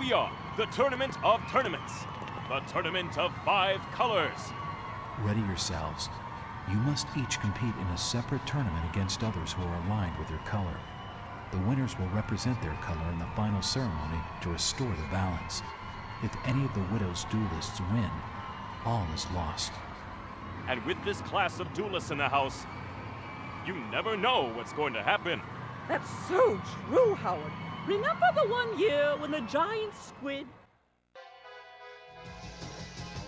we are, the Tournament of Tournaments, the Tournament of 5 Colors. Ready yourselves. You must each compete in a separate tournament against others who are aligned with your color. The winners will represent their color in the final ceremony to restore the balance. If any of the Widow's duelists win, all is lost. And with this class of duelists in the house, you never know what's going to happen. That's so true, Howard. Remember the one year when the giant squid...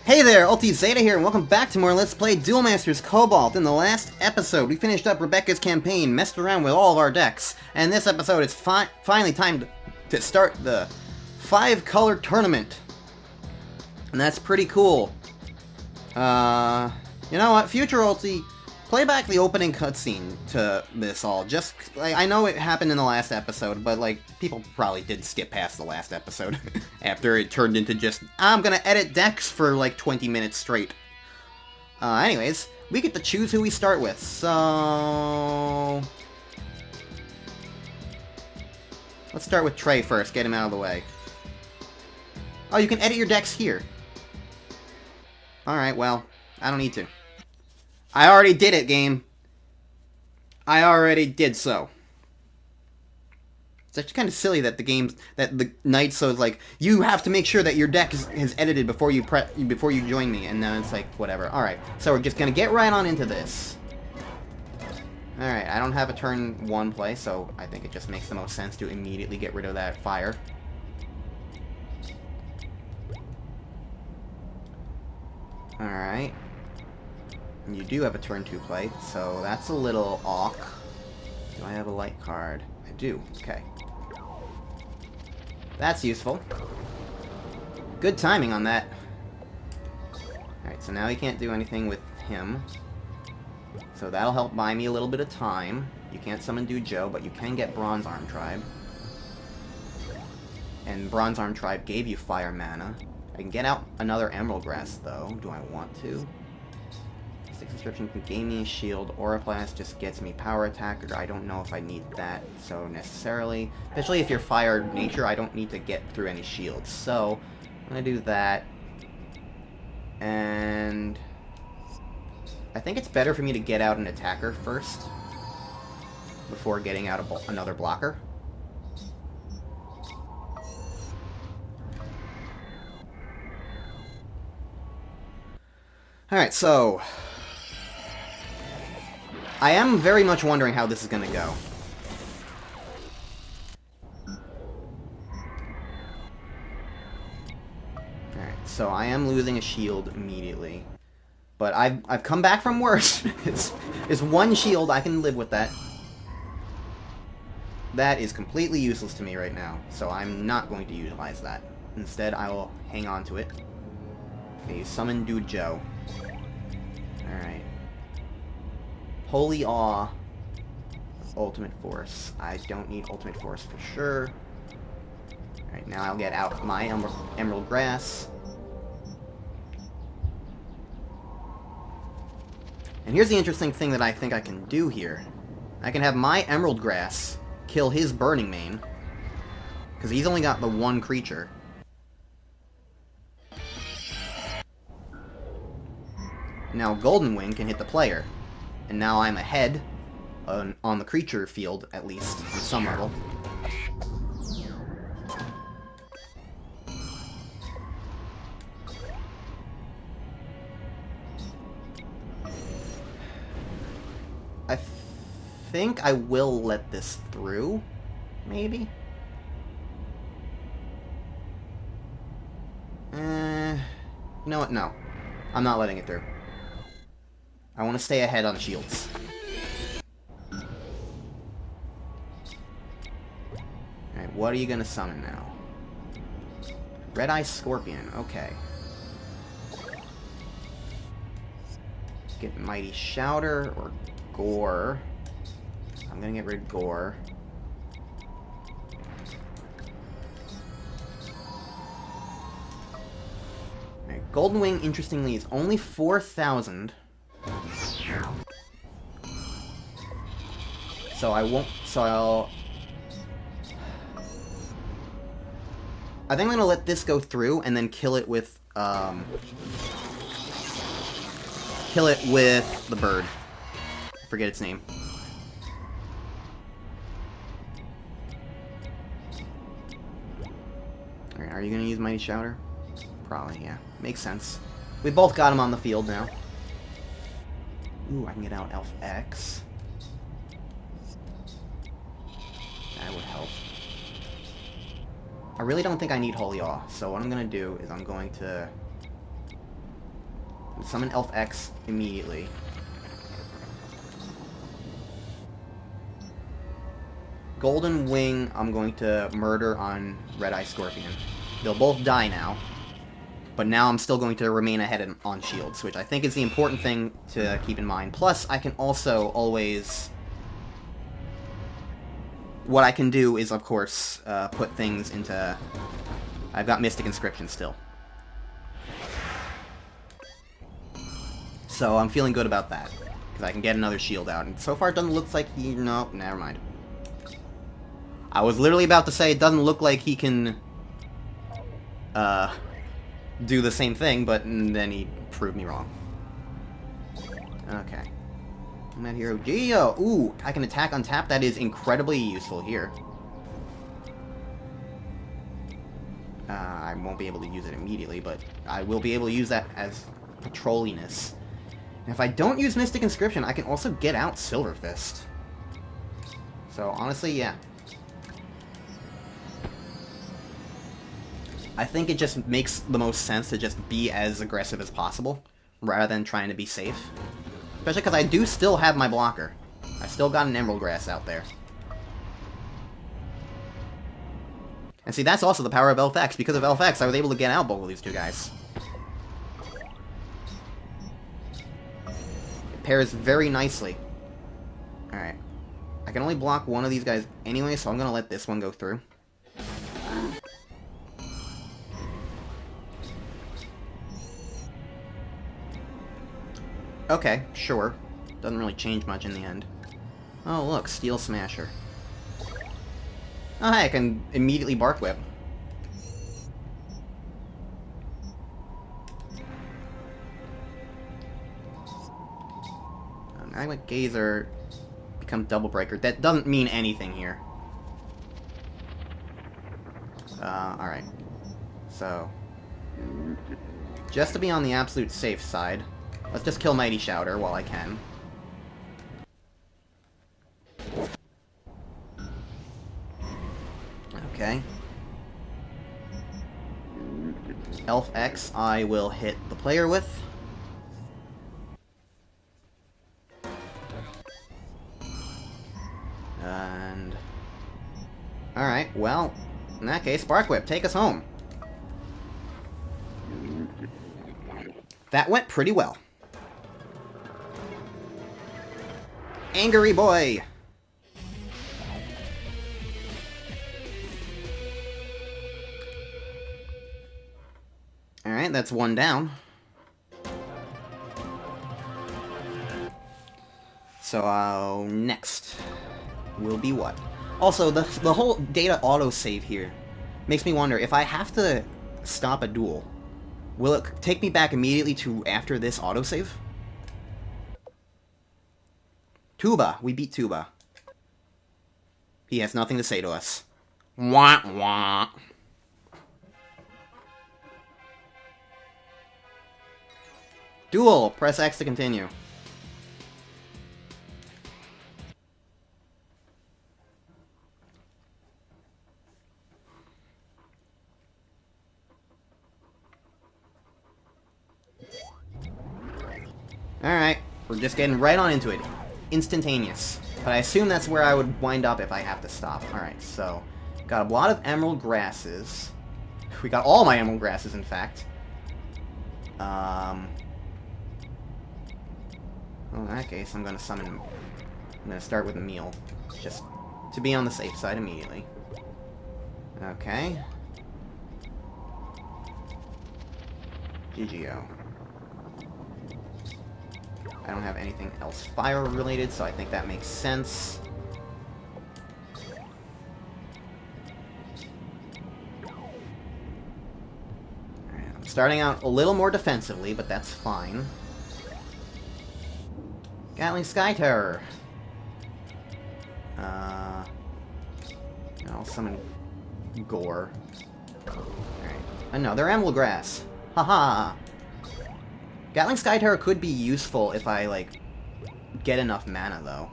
Hey there, Ulti Zeta here, and welcome back to more Let's Play Duel Masters Cobalt. In the last episode, we finished up Rebecca's campaign, messed around with all of our decks, and this episode it's finally time to start the 5-color tournament. And that's pretty cool. You know what, future Ulti, play back the opening cutscene to this all. Just, like, I know it happened in the last episode, but, like, people probably did skip past the last episode after it turned into just, I'm gonna edit decks for, like, 20 minutes straight. Anyways, we get to choose who we start with, so... let's start with Trey first, get him out of the way. Oh, you can edit your decks here. Alright, well, I don't need to. I already did it, game. I already did so. It's actually kind of silly that the Knight so is like, you have to make sure that your deck is edited before you join me, and then it's like, whatever. Alright, so we're just gonna get right on into this. Alright, I don't have a turn 1 play, so I think it just makes the most sense to immediately get rid of that fire. Alright. You do have a turn 2 play, so that's a little awk. Do I have a light card? I do. Okay. That's useful. Good timing on that. Alright, so now he can't do anything with him. So that'll help buy me a little bit of time. You can't summon Joe, but you can get Bronze Arm Tribe. And Bronze Arm Tribe gave you fire mana. I can get out another Emerald Grass, though. Do I want to? Six Inscription can gain me a shield. Aurablast just gets me power attack, or I don't know if I need that so necessarily. Especially if you're fire nature, I don't need to get through any shields. So, I'm gonna do that. And... I think it's better for me to get out an attacker first, before getting out another blocker. Alright, so... I am very much wondering how this is gonna go. Alright, so I am losing a shield immediately. But I've come back from worse. It's 1 shield, I can live with that. That is completely useless to me right now, so I'm not going to utilize that. Instead, I will hang on to it. Okay, summon Dude Joe. Alright. Holy Awe. Ultimate Force. I don't need Ultimate Force for sure. Alright, now I'll get out my Emerald Grass. And here's the interesting thing that I think I can do here. I can have my Emerald Grass kill his Burning Mane, because he's only got the 1 creature. Now Golden Wing can hit the player, and now I'm ahead on the creature field, at least, on some level. I think I will let this through, maybe? You know what? No. I'm not letting it through. I want to stay ahead on shields. Alright, what are you gonna summon now? Red-Eye Scorpion, okay. Get Mighty Shouter or Gore. I'm gonna get rid of Gore. Alright, Golden Wing, interestingly, is only 4,000. So I won't, so I'll... I think I'm gonna let this go through and then kill it with the bird. I forget its name. Alright, are you gonna use Mighty Shouter? Probably, yeah. Makes sense. We both got him on the field now. Ooh, I can get out Elf X. That would help. I really don't think I need Holy Awe, so what I'm gonna do is I'm going to summon Elf X immediately. Golden Wing, I'm going to murder on Red Eye Scorpion. They'll both die now, but now I'm still going to remain ahead on shields, which I think is the important thing to keep in mind. Plus, I can also always... What I can do is, of course, put things into... I've got Mystic Inscription still. So I'm feeling good about that, because I can get another shield out. And so far it doesn't look like he... No, never mind. I was literally about to say it doesn't look like he can... do the same thing, but then he proved me wrong. Okay. Mad Hero Geo! Ooh, I can attack untap. That is incredibly useful here. I won't be able to use it immediately, but I will be able to use that as patrolliness. And if I don't use Mystic Inscription, I can also get out Silver Fist. So, honestly, yeah. I think it just makes the most sense to just be as aggressive as possible, rather than trying to be safe. Especially because I do still have my blocker. I still got an Emerald Grass out there. And see, that's also the power of Elf X. Because of Elf X, I was able to get out both of these two guys. It pairs very nicely. Alright. I can only block one of these guys anyway, so I'm going to let this one go through. Okay, sure. Doesn't really change much in the end. Oh, look, Steel Smasher. Oh, hey, I can immediately Bark Whip. Magma Gazer become Double Breaker. That doesn't mean anything here. Alright. So, just to be on the absolute safe side, let's just kill Mighty Shouter while I can. Okay. Elf X I will hit the player with. And... Alright, well, in that case, Spark Whip, take us home. That went pretty well. Angry boy! Alright, that's one down. So, next will be what? Also, the whole data autosave here makes me wonder, if I have to stop a duel, will it take me back immediately to after this autosave? Tuba. We beat Tuba. He has nothing to say to us. Wah wah. Duel. Press X to continue. Alright, we're just getting right on into it. Instantaneous. But I assume that's where I would wind up if I have to stop. Alright, so, got a lot of Emerald Grasses. We got all my Emerald Grasses, in fact. Well, in that case, I'm gonna summon... I'm gonna start with a meal. Just to be on the safe side immediately. Okay. GGO. I don't have anything else fire-related, so I think that makes sense. Starting out a little more defensively, but that's fine. Gatling Sky Terror. I'll summon Gore. Alright. Another Emerald Grass. Haha! Gatling Sky Terror could be useful if I, like, get enough mana, though.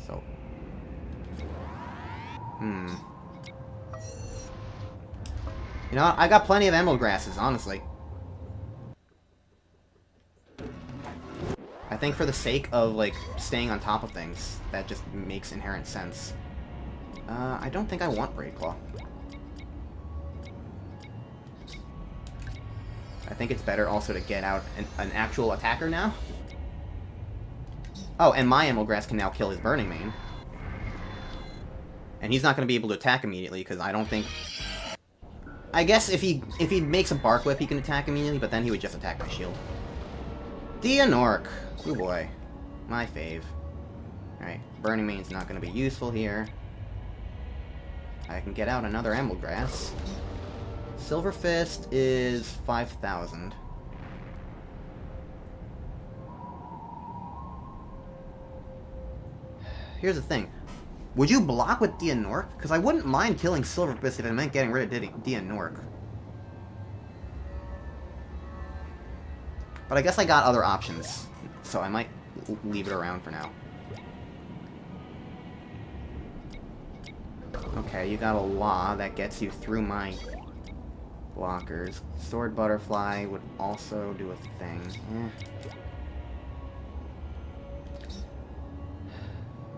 So. You know, I got plenty of Emerald Grasses, honestly. I think for the sake of, like, staying on top of things, that just makes inherent sense. I don't think I want Braidclaw. I think it's better also to get out an actual attacker now. Oh, and my Emerald Grass can now kill his Burning Mane. And he's not going to be able to attack immediately, because I don't think... I guess if he makes a Bark Whip, he can attack immediately, but then he would just attack my shield. Dianork. Oh boy. My fave. Alright, Burning Mane's not going to be useful here. I can get out another Emerald Grass. Silver Fist is 5,000. Here's the thing. Would you block with Dianork? Because I wouldn't mind killing Silver Fist if it meant getting rid of Dianork. But I guess I got other options, so I might leave it around for now. Okay, you got a Law that gets you through my blockers. Sword Butterfly would also do a thing.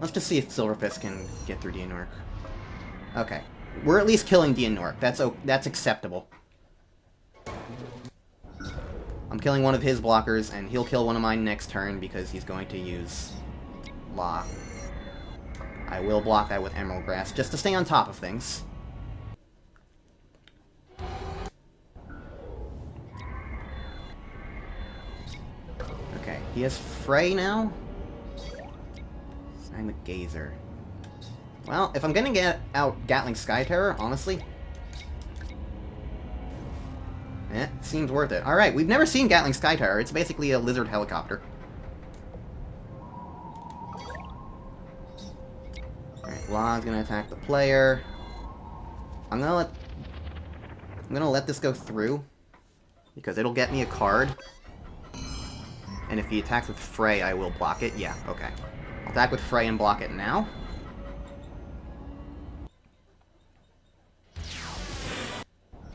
Let's just see if Silver Fist can get through Dianork. Okay. We're at least killing Dianork. That's acceptable. I'm killing one of his blockers, and he'll kill one of mine next turn because he's going to use Law. I will block that with Emerald Grass, just to stay on top of things. Okay, he has Frey now. I'm a Gazer. Well, if I'm gonna get out Gatling Sky Terror, honestly... it seems worth it. Alright, we've never seen Gatling Sky Terror. It's basically a lizard helicopter. Alright, Law's gonna attack the player. I'm gonna let this go through, because it'll get me a card. And if he attacks with Frey, I will block it. Yeah, okay. I'll attack with Frey and block it now.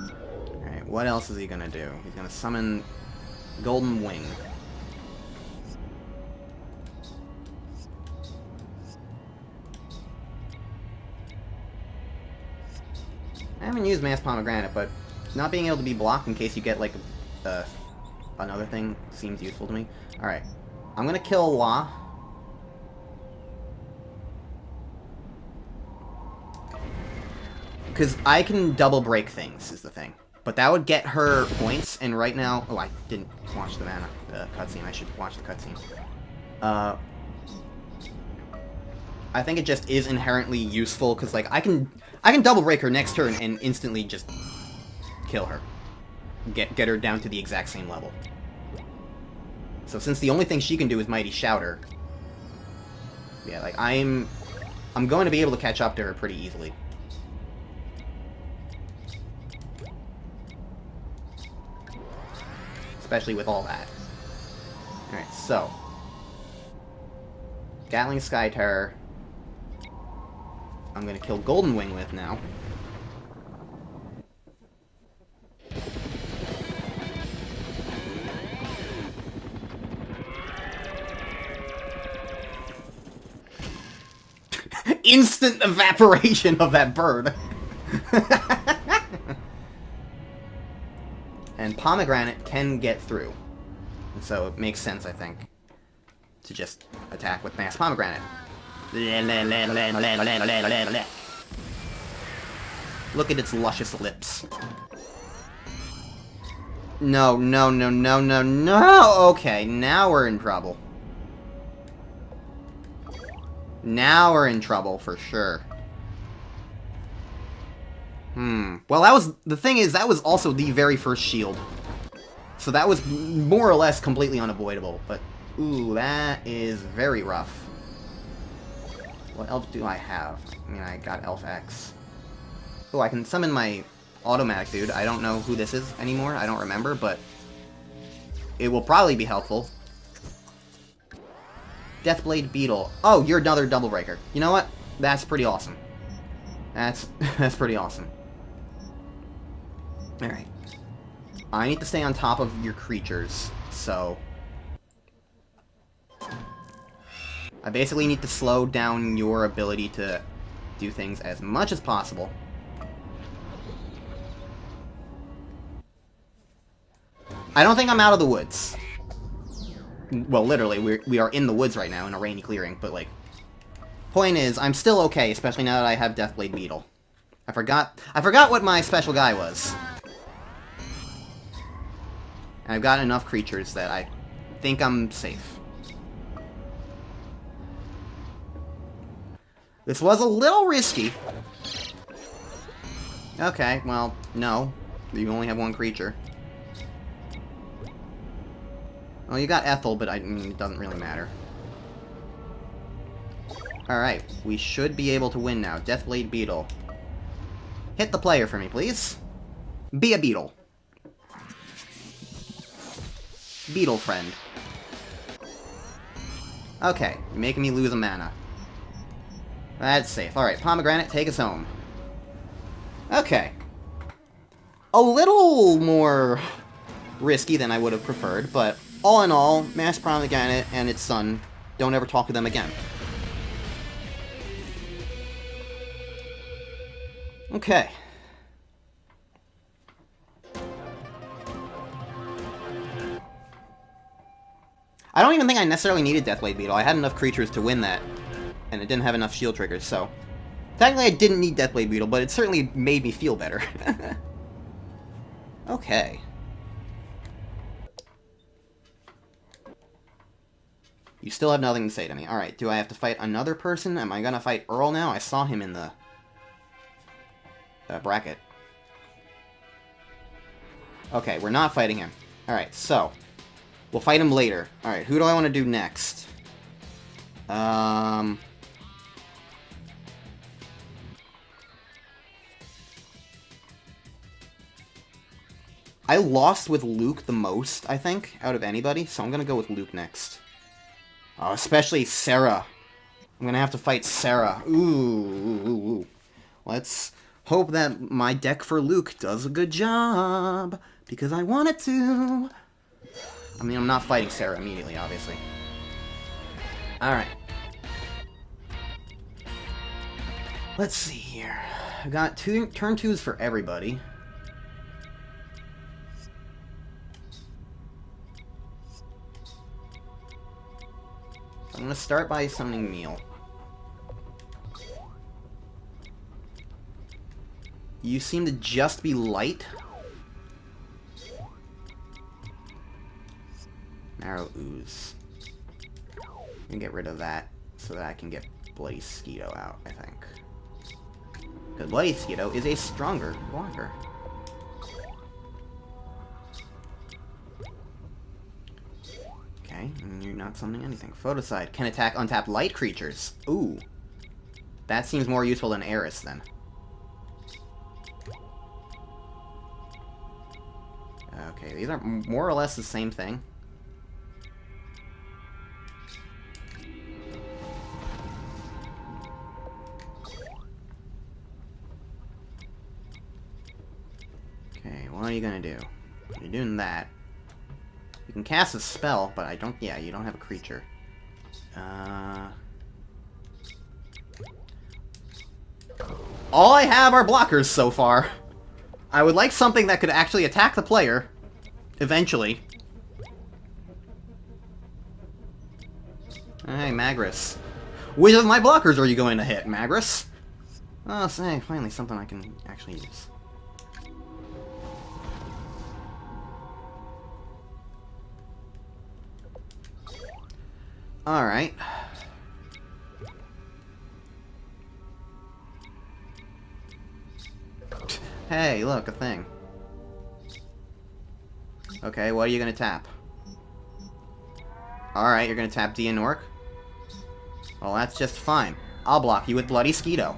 Alright, what else is he gonna do? He's gonna summon Golden Wing. I haven't used Mass Pomegranate, but not being able to be blocked in case you get, like, another thing seems useful to me. Alright, I'm gonna kill Law. Because I can double break things, is the thing. But that would get her points, and right now... oh, I didn't watch the cutscene. I should watch the cutscene. I think it just is inherently useful, because, like, I can double break her next turn and instantly just kill her. Get her down to the exact same level. So since the only thing she can do is Mighty Shouter... yeah, like, I'm going to be able to catch up to her pretty easily. Especially with all that. Alright, so. Gatling Sky Terror. I'm gonna kill Golden Wing with now. Instant evaporation of that bird. And Pomegranate can get through. And so it makes sense, I think, to just attack with Mass Pomegranate. Look at its luscious lips. No, no, no, no, no, no! Okay, now we're in trouble. Now we're in trouble, for sure. Well, that was... The thing is, that was also the very first shield. So that was more or less completely unavoidable. But, ooh, that is very rough. What else do I have? I mean, I got Elf X. Oh, I can summon my automatic dude. I don't know who this is anymore. I don't remember, but... It will probably be helpful. Deathblade Beetle. Oh, you're another Double Breaker. You know what? That's pretty awesome. That's pretty awesome. Alright. I need to stay on top of your creatures, so... I basically need to slow down your ability to do things as much as possible. I don't think I'm out of the woods. Well, literally, we are in the woods right now in a rainy clearing, but, like... Point is, I'm still okay, especially now that I have Deathblade Beetle. I forgot what my special guy was. And I've got enough creatures that I think I'm safe. This was a little risky. Okay, well, no. You only have one creature. Well, you got Ethel, but I mean, it doesn't really matter. Alright, we should be able to win now. Deathblade Beetle. Hit the player for me, please. Be a beetle. Beetle friend. Okay, you're making me lose a mana. That's safe. Alright, Pomegranate, take us home. Okay. A little more risky than I would have preferred, but all in all, Mass Pomegranate and its son, don't ever talk to them again. Okay. I don't even think I necessarily needed Deathblade Beetle. I had enough creatures to win that, and it didn't have enough shield triggers, so... Technically, I didn't need Deathblade Beetle, but it certainly made me feel better. Okay. You still have nothing to say to me. Alright, do I have to fight another person? Am I gonna fight Earl now? I saw him in the... bracket. Okay, we're not fighting him. Alright, so... We'll fight him later. Alright, who do I want to do next? I lost with Luke the most, I think, out of anybody, so I'm gonna go with Luke next. Oh, especially Sarah. I'm gonna have to fight Sarah. Ooh. Let's hope that my deck for Luke does a good job, because I want it to. I mean, I'm not fighting Sarah immediately, obviously. Alright. Let's see here. I've got turn 2s for everybody. I'm gonna start by summoning Meal. You seem to just be light. Marrow Ooze. I'm gonna get rid of that so that I can get Bloody Skeeto out, I think. Because Bloody Skeeto is a stronger blocker. Okay, and you're not summoning anything. Photocide can attack untapped light creatures. Ooh. That seems more useful than Eris, then. Okay, these are more or less the same thing. Okay, what are you gonna do? You're doing that. You can cast a spell, but I don't... Yeah, you don't have a creature. All I have are blockers so far. I would like something that could actually attack the player. Eventually. Hey, Magris. Which of my blockers are you going to hit, Magris? Oh, say, finally something I can actually use. Alright. Hey, look, a thing. Okay, what are you gonna tap? Alright, you're gonna tap Dianork? Well, that's just fine. I'll block you with Bloody Skeeto.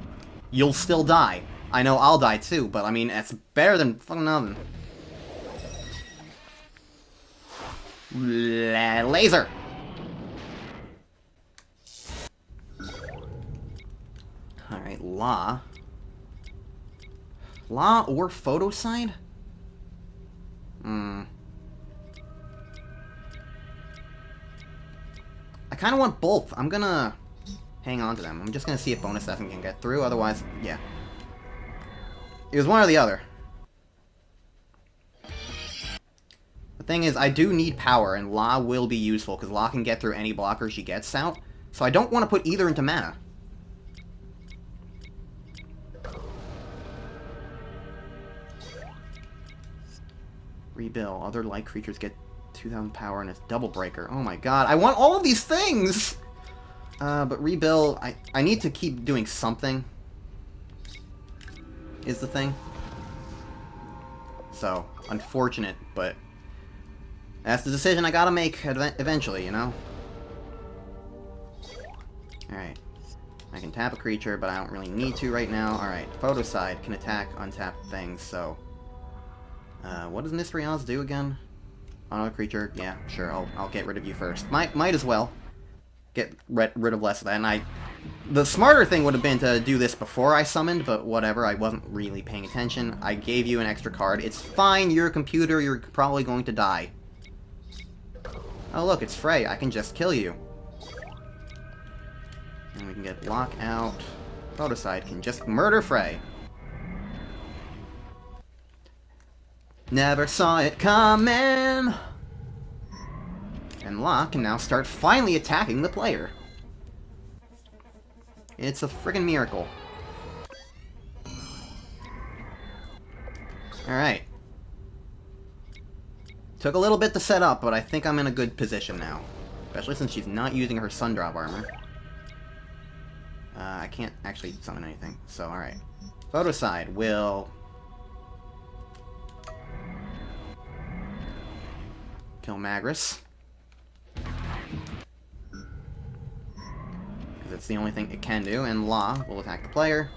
You'll still die. I know I'll die too, but I mean, it's better than fucking nothing. Laser! Alright, La. La or Photoside? I kind of want both. I'm gonna hang on to them. I'm just gonna see if bonus Stefan can get through. Otherwise, yeah. It was one or the other. The thing is, I do need power, and La will be useful, because La can get through any blocker she gets out. So I don't want to put either into mana. Rebuild. Other light creatures get 2,000 power and it's double breaker. Oh my god, I want all of these things! But rebuild, I need to keep doing something. Is the thing. So, unfortunate, but that's the decision I gotta make eventually, you know? Alright. I can tap a creature, but I don't really need to right now. Alright, Photoside can attack untapped things, so... what does Mystery Oz do again? Another creature? Yeah, sure, I'll get rid of you first. Might as well get rid of less of that, and the smarter thing would have been to do this before I summoned, but whatever, I wasn't really paying attention. I gave you an extra card. It's fine, you're a computer, you're probably going to die. Oh look, it's Frey, I can just kill you. And we can get Lockout. Photoside can just murder Frey. Never saw it coming! And La can now start finally attacking the player. It's a friggin' miracle. Alright. Took a little bit to set up, but I think I'm in a good position now. Especially since she's not using her Sundrop armor. I can't actually summon anything, so alright. Photoside will... kill Magris. Because it's the only thing it can do, and La will attack the player.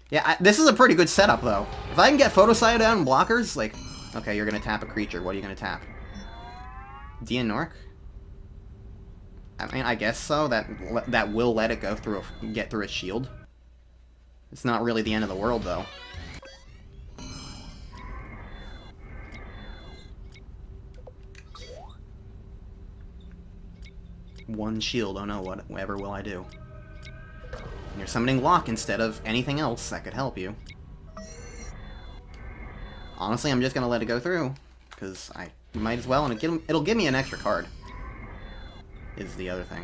Yeah, this is a pretty good setup, though. If I can get Photoside down and blockers, like... Okay, you're gonna tap a creature. What are you gonna tap? Dianork? I mean, I guess so. That will let it go through get through its shield. It's not really the end of the world, though. One shield. Oh no, whatever will I do? And you're summoning Lock instead of anything else that could help you. Honestly, I'm just gonna let it go through, because I might as well, and it'll give me an extra card. Is the other thing.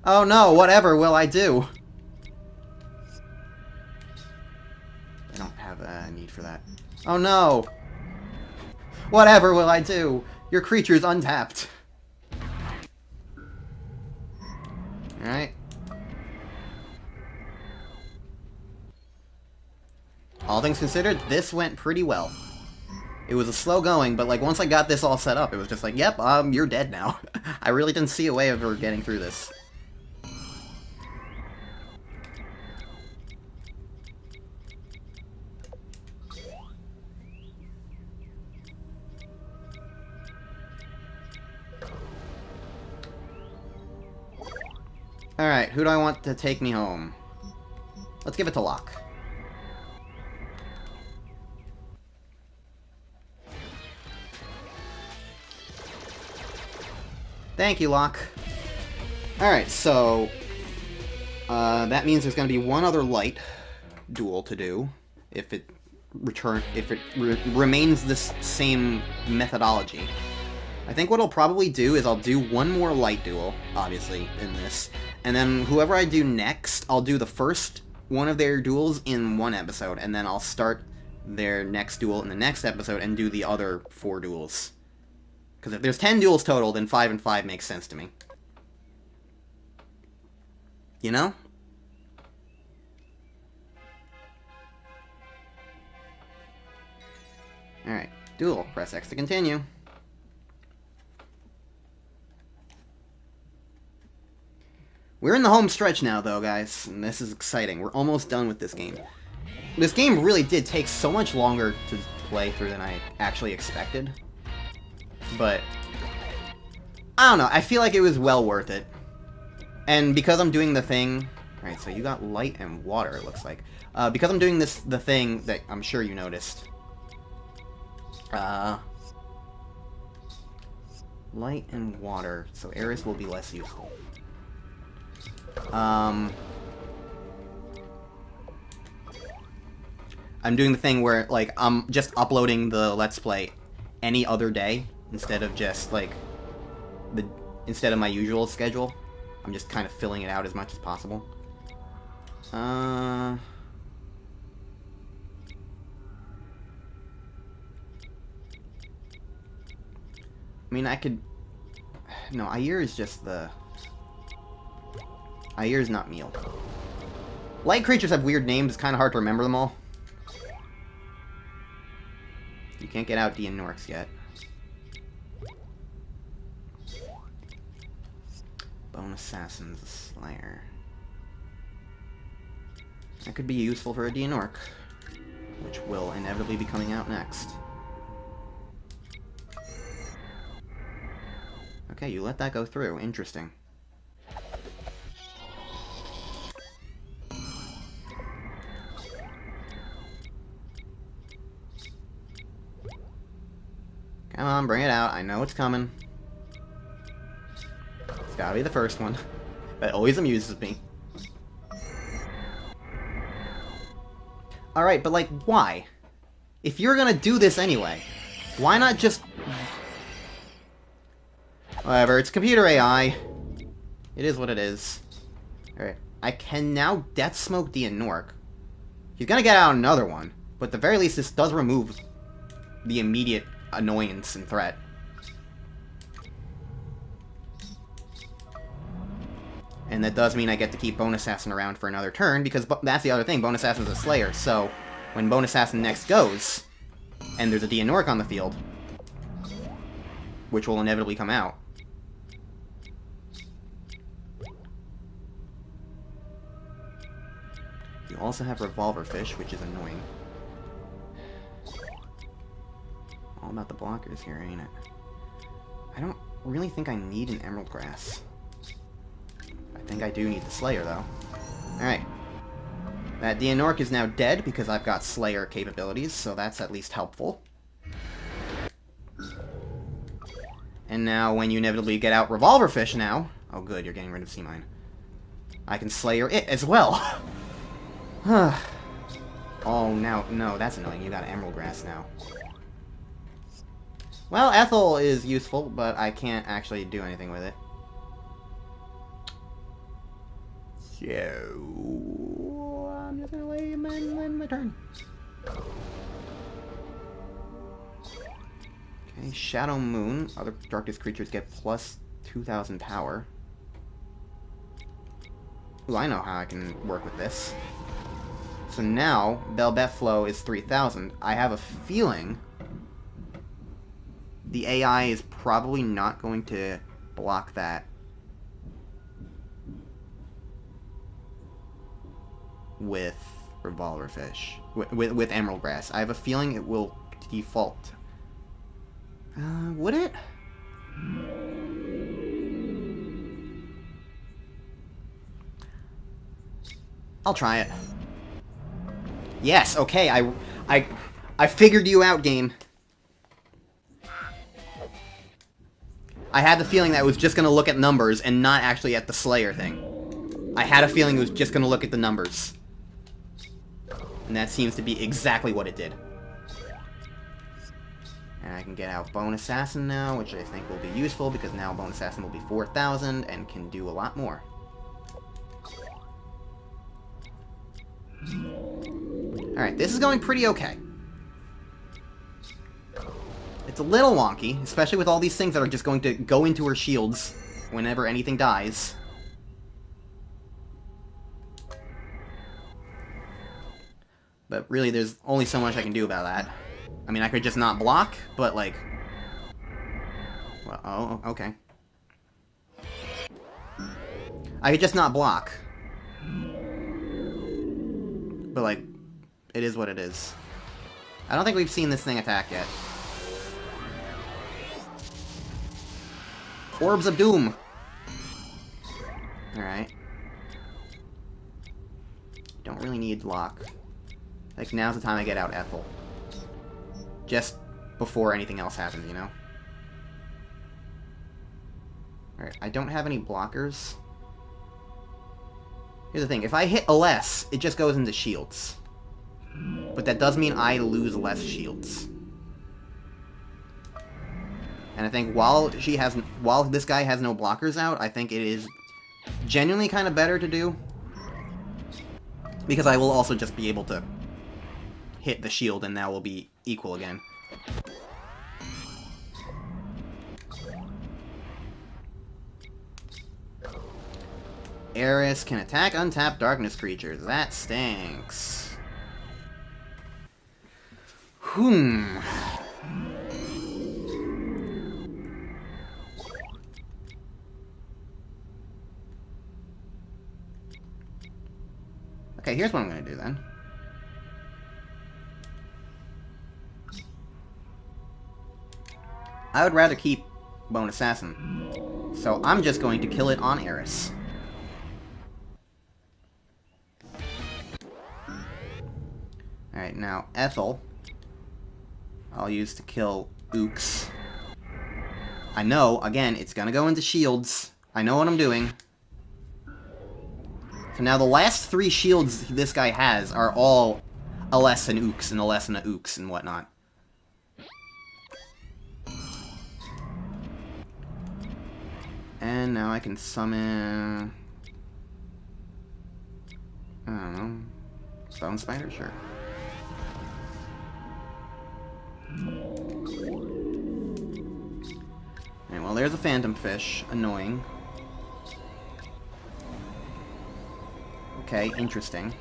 Oh no, whatever will I do? I don't have a need for that. Oh no! Whatever will I do? Your creature's untapped. Alright. All things considered, this went pretty well. It was a slow going, but like once I got this all set up, it was just like, yep, you're dead now. I really didn't see a way of her getting through this. Alright, who do I want to take me home? Let's give it to Locke. Thank you, Locke. Alright, so... that means there's going to be one other light duel to do. If it remains this same methodology. I think what I'll probably do is I'll do one more light duel, obviously, in this. And then whoever I do next, I'll do the first one of their duels in one episode. And then I'll start their next duel in the next episode and do the other 4 duels. Because if there's 10 duels total, then 5 and 5 makes sense to me. You know? Alright, Duel. Press X to continue. We're in the home stretch now, though, guys, and this is exciting. We're almost done with this game. This game really did take so much longer to play through than I actually expected. But, I don't know, I feel like it was well worth it. And because I'm doing the thing... Alright, so you got light and water, it looks like. Because I'm doing the thing that I'm sure you noticed. Light and water, so Ares will be less useful. I'm doing the thing where, like, I'm just uploading the Let's Play any other day instead of just, like, instead of my usual schedule. I'm just kind of filling it out as much as possible. I mean, I could... No, Ayer is just the... Ayer is not meal. Light creatures have weird names. It's kind of hard to remember them all. You can't get out Dianorks yet. Bone Assassin's Slayer. That could be useful for a Dianork, which will inevitably be coming out next. Okay, you let that go through. Interesting. Come on, bring it out. I know it's coming. It's gotta be the first one. That always amuses me. Alright, but like, why? If you're gonna do this anyway, why not just... Whatever, it's computer AI. It is what it is. Alright, I can now Death Smoke Dianork. He's gonna get out another one, but at the very least this does remove the immediate annoyance and threat. And that does mean I get to keep Bone Assassin around for another turn, because that's the other thing, Bone Assassin's a Slayer, so when Bone Assassin next goes, and there's a Dianork on the field, which will inevitably come out, you also have Revolver Fish, which is annoying. All about the blockers here, ain't it? I don't really think I need an Emerald Grass. I think I do need the Slayer, though. Alright. That Dianork is now dead because I've got Slayer capabilities, so that's at least helpful. And now, when you inevitably get out Revolver Fish now... Oh good, you're getting rid of Sea Mine. I can Slayer it as well! Oh, now... No, that's annoying. You got Emerald Grass now. Well, Ethel is useful, but I can't actually do anything with it. So... I'm just gonna let him end my turn. Okay, Shadow Moon. Other Darkest creatures get plus 2,000 power. Ooh, I know how I can work with this. So now, Belbeth Flow is 3,000. I have a feeling... the AI is probably not going to block that with Revolver Fish. With Emerald Grass. I have a feeling it will default. Would it? I'll try it. Yes, okay, I figured you out, game. I had the feeling that it was just going to look at numbers and not actually at the Slayer thing. I had a feeling it was just going to look at the numbers. And that seems to be exactly what it did. And I can get out Bone Assassin now, which I think will be useful, because now Bone Assassin will be 4,000 and can do a lot more. Alright, this is going pretty okay. It's a little wonky, especially with all these things that are just going to go into her shields whenever anything dies. But really, there's only so much I can do about that. I mean, I could just not block, but, like... Well, oh, okay. I could just not block. But, like, it is what it is. I don't think we've seen this thing attack yet. Orbs of Doom! Alright. Don't really need lock. Like, now's the time I get out Ethel. Just before anything else happens, you know? Alright, I don't have any blockers. Here's the thing, if I hit a less, it just goes into shields. But that does mean I lose less shields. And I think while this guy has no blockers out, I think it is genuinely kind of better to do. Because I will also just be able to hit the shield and that will be equal again. Eris can attack untapped darkness creatures. That stinks. Okay, here's what I'm gonna do then. I would rather keep Bone Assassin. So I'm just going to kill it on Eris. Alright, now Ethel I'll use to kill Ooks. I know, again, it's gonna go into shields. I know what I'm doing. So now the last 3 shields this guy has are all a less and Ooks and a less and a Ooks and whatnot. And now I can summon... I don't know... Bone Spider? Sure. Alright, well there's a Phantom Fish. Annoying. Okay, interesting.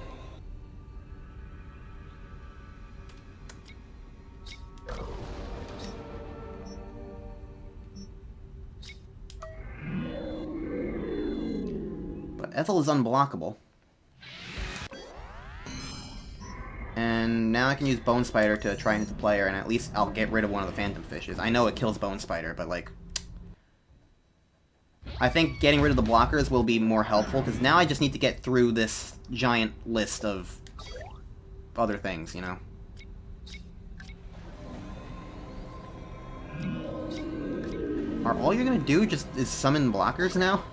But Ethel is unblockable. And now I can use Bone Spider to try and hit the player, and at least I'll get rid of one of the Phantom Fishes. I know it kills Bone Spider, but like... I think getting rid of the blockers will be more helpful, because now I just need to get through this giant list of other things, you know? Are all you're gonna do just is summon blockers now?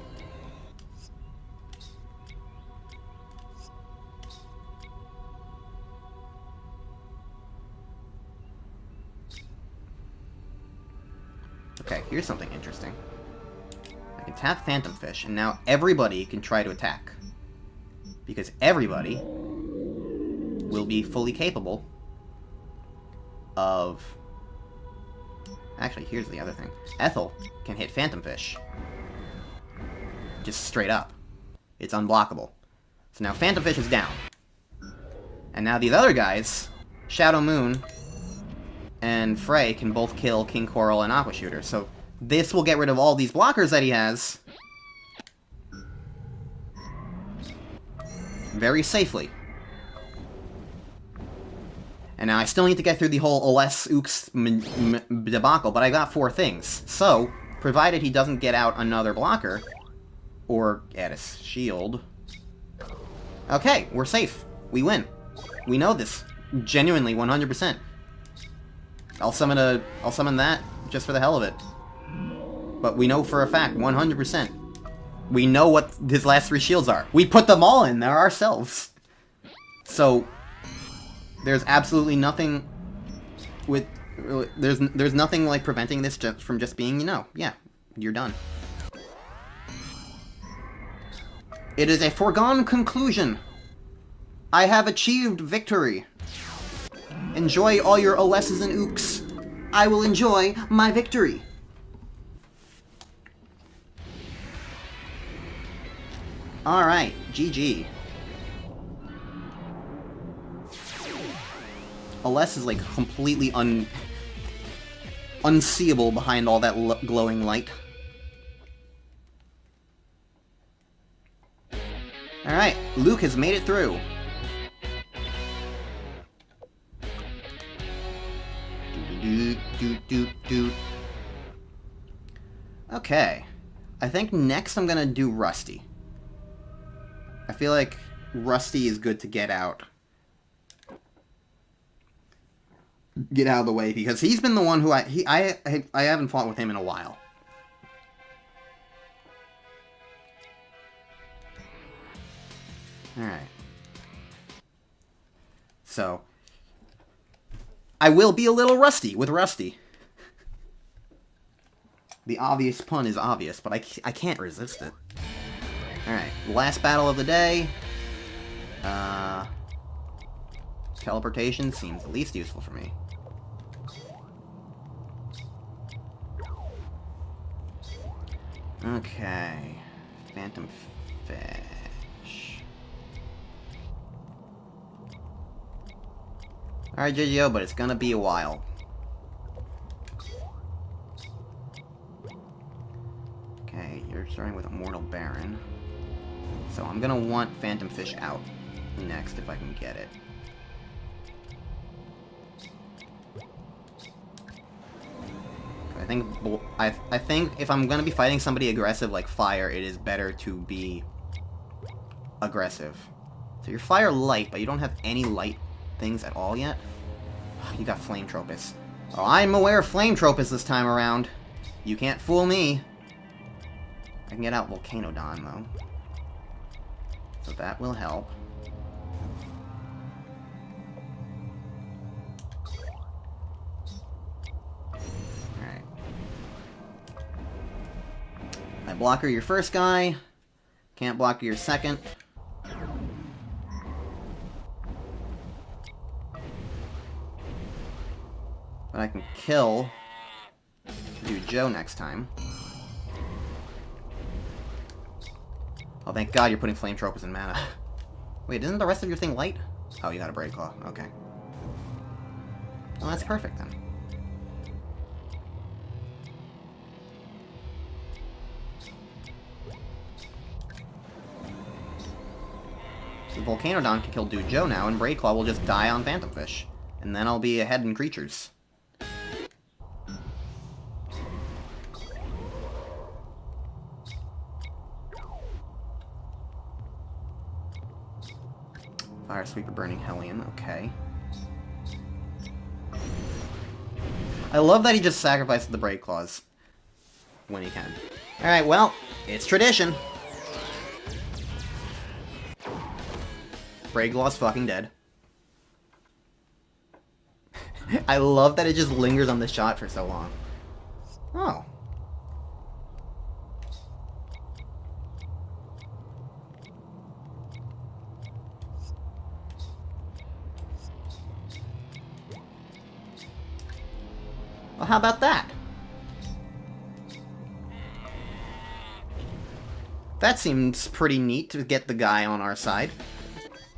Okay, here's something interesting. I can tap Phantom Fish, and now everybody can try to attack. Because everybody will be fully capable of... Actually, here's the other thing. Ethel can hit Phantom Fish. Just straight up. It's unblockable. So now Phantom Fish is down. And now these other guys, Shadow Moon and Frey, can both kill King Coral and Aqua Shooter. So this will get rid of all these blockers that he has very safely. And now I still need to get through the whole OS Ooks debacle, but I got 4 things. So, provided he doesn't get out another blocker, or add a shield... Okay, we're safe. We win. We know this. Genuinely, 100%. I'll summon that, just for the hell of it. But we know for a fact, 100%. We know what his last 3 shields are. We put them all in there ourselves. So... There's absolutely nothing with... There's nothing, like, preventing this from just being, you know, yeah, you're done. It is a foregone conclusion. I have achieved victory. Enjoy all your OSs and ooks. I will enjoy my victory. Alright, GG. Aless is like completely unseeable behind all that glowing light. Alright, Luke has made it through. Okay. I think next I'm gonna do Rusty. I feel like Rusty is good to get out. Get out of the way, because he's been the one who I haven't fought with him in a while. Alright. So, I will be a little rusty with Rusty. The obvious pun is obvious, but I can't resist it. Alright, last battle of the day. Teleportation seems the least useful for me. Okay. Phantom Fish. Alright, JGO, but it's gonna be a while. Okay, you're starting with Immortal Baron. So I'm gonna want Phantom Fish out next if I can get it. I think if I'm gonna be fighting somebody aggressive like Fire, it is better to be aggressive. So you're Fire light, but you don't have any light things at all yet. You got Flame Tropus. Oh, I'm aware of Flame Tropus this time around. You can't fool me. I can get out Volcanodon though, so that will help. I blocker your first guy. Can't block your second. But I can kill Dude Joe next time. Oh, thank God you're putting Flame Tropus in mana. Wait, isn't the rest of your thing light? Oh, you got a Braid Claw. Okay. Well, that's perfect then. So Volcanodon can kill Dude Joe now, and Braid Claw will just die on Phantom Fish. And then I'll be ahead in creatures. Fire Sweeper Burning Hellion, okay. I love that he just sacrifices the Braid Claws when he can. Alright, well, it's tradition. Braid Claw's fucking dead. I love that it just lingers on the shot for so long. Oh. Well, how about that? That seems pretty neat to get the guy on our side.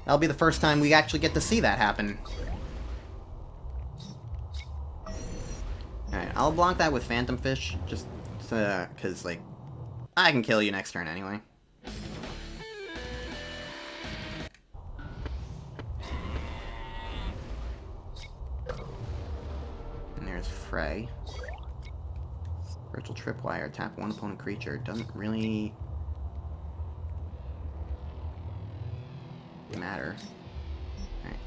That'll be the first time we actually get to see that happen. Alright, I'll block that with Phantom Fish, just because, like, I can kill you next turn anyway. And there's Frey. Virtual Tripwire, tap one opponent creature. Doesn't really matter. Alright.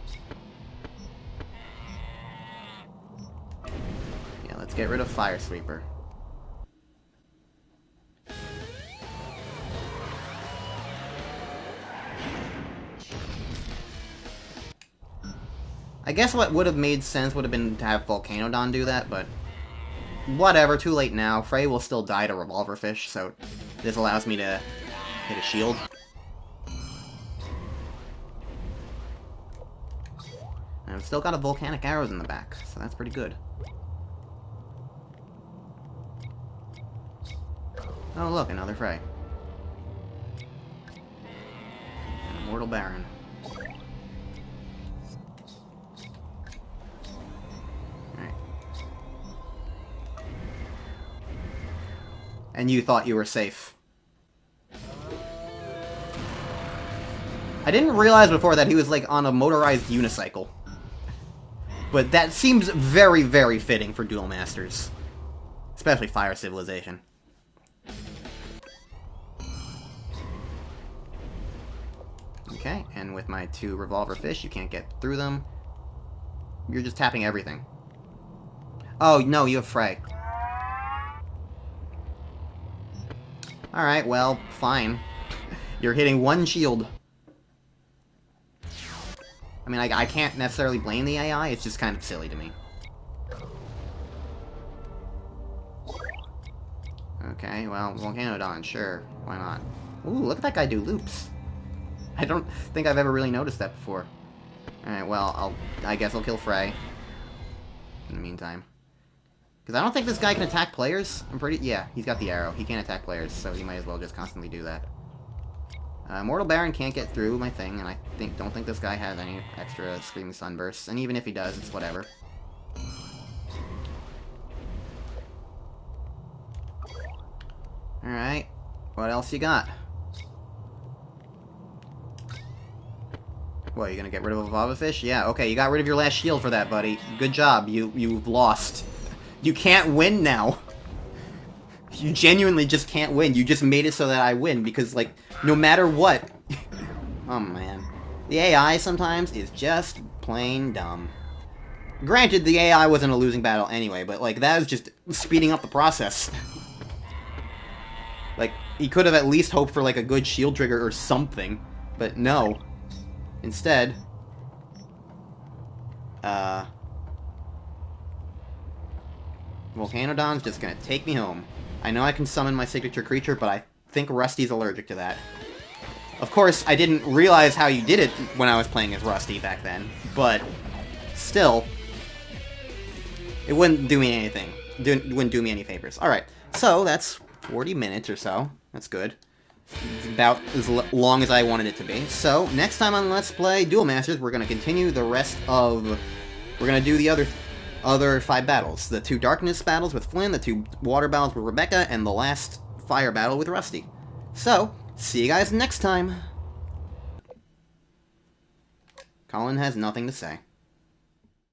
Yeah, let's get rid of Fire Sweeper. I guess what would have made sense would have been to have Volcanodon do that, but whatever, too late now. Frey will still die to Revolver Fish, so this allows me to hit a shield. And I've still got a Volcanic Arrows in the back, so that's pretty good. Oh look, another Frey. And Immortal Baron. And you thought you were safe. I didn't realize before that he was, like, on a motorized unicycle. But that seems very, very fitting for Duel Masters. Especially Fire Civilization. Okay, and with my 2 revolver fish, you can't get through them. You're just tapping everything. Oh, no, you have Frey. Alright, well, fine. You're hitting 1 shield. I mean, I can't necessarily blame the AI, it's just kind of silly to me. Okay, well, Volcanodon, sure, why not? Ooh, look at that guy do loops. I don't think I've ever really noticed that before. Alright, well, I guess I'll kill Frey. In the meantime. Because I don't think this guy can attack players. Yeah, he's got the arrow. He can't attack players, so he might as well just constantly do that. Mortal Baron can't get through my thing, and I don't think this guy has any extra Screaming Sunbursts. And even if he does, it's whatever. Alright, what else you got? What, you gonna get rid of a Lava Fish? Yeah, okay, you got rid of your last shield for that, buddy. Good job, you've lost. You can't win now. You genuinely just can't win. You just made it so that I win, because, like, no matter what... Oh, man. The AI sometimes is just plain dumb. Granted, the AI wasn't a losing battle anyway, but, like, that is just speeding up the process. Like, he could have at least hoped for, like, a good shield trigger or something. But no. Instead... Volcanodon's just gonna take me home. I know I can summon my signature creature, but I think Rusty's allergic to that. Of course, I didn't realize how you did it when I was playing as Rusty back then, but still, it wouldn't do me anything. It wouldn't do me any favors. Alright, so that's 40 minutes or so. That's good. It's about as long as I wanted it to be. So, next time on Let's Play Duel Masters, we're going to continue the rest of... We're going to do the other 5 battles. The 2 Darkness battles with Flynn, the 2 Water battles with Rebecca, and the last Fire battle with Rusty. So, see you guys next time. Colin has nothing to say.